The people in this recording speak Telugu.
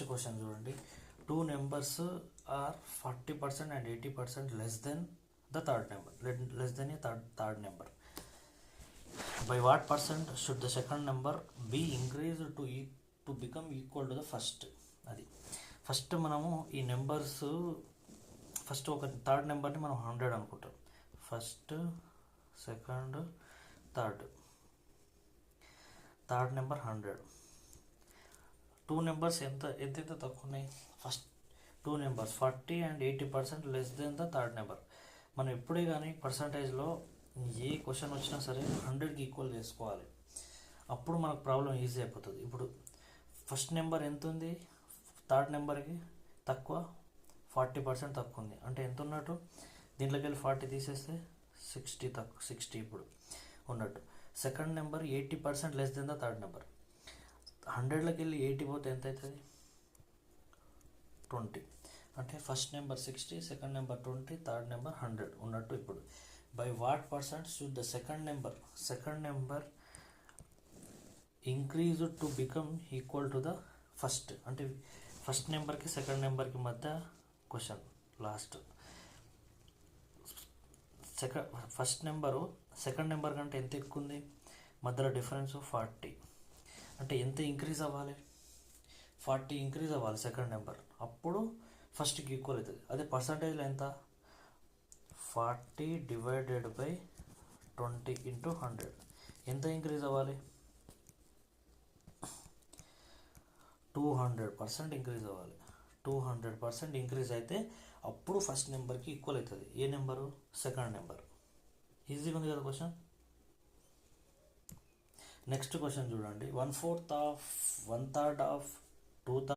నెక్స్ట్ క్వశ్చన్ చూడండి. Two numbers are 40% and 80% less than the third number, less than a third number. By what percent should the second number be increased to become equal to the first? అది ఫస్ట్ మనము ఈ నెంబర్స్ ఫస్ట్ ఒక థర్డ్ నెంబర్ని మనం 100 అనుకుంటాం. First, second, third number 100. Two numbers ఎంత తక్కువ ఉన్నాయి? First two numbers 40 and 80% less than the third number. మనం ఎప్పుడే కానీ పర్సంటేజ్లో ఏ క్వశ్చన్ వచ్చినా సరే 100కి ఈక్వల్ చేసుకోవాలి. అప్పుడు మనకు ప్రాబ్లం ఈజీ అయిపోతుంది. ఇప్పుడు ఫస్ట్ నెంబర్ ఎంత ఉంది? థర్డ్ నెంబర్కి తక్కువ, 40% తక్కువ ఉంది. అంటే ఎంత ఉన్నట్టు? దీంట్లోకి వెళ్ళి 40 తీసేస్తే 60 తక్కువ, 60 ఇప్పుడు ఉన్నట్టు. Second number 80% less than the third number. 100లోకి వెళ్ళి 80 పోతే ఎంత అవుతుంది? 20. అంటే first number 60, second number 20, third number 100 ఉన్నట్టు. ఇప్పుడు by what percent should the second number increase to become equal to the first? అంటే ఫస్ట్ నెంబర్కి సెకండ్ నెంబర్కి మధ్య question last. First number second number కంటే ఎంత ఎక్కువ ఉంది? మధ్యలో డిఫరెన్స్ 40. అంటే ఎంత ఇంక్రీజ్ అవ్వాలి? 40 ఇంక్రీజ్ అవ్వాలి సెకండ్ నెంబర్, అప్పుడు ఫస్ట్కి ఈక్వల్ అవుతుంది. అదే పర్సంటేజ్లో ఎంత? 40 డివైడెడ్ బై 20 ఇంటూ 100. ఎంత ఇంక్రీజ్ అవ్వాలి? 200% ఇంక్రీజ్ అవ్వాలి. 200% ఇంక్రీజ్ అయితే అప్పుడు ఫస్ట్ నెంబర్కి ఈక్వల్ అవుతుంది. ఏ నెంబరు? Second number. ఈజీగా ఉంది కదా క్వశ్చన్. నెక్స్ట్ క్వశ్చన్ చూడండి. 1/4 ఆఫ్ 1/3 ఆఫ్ 2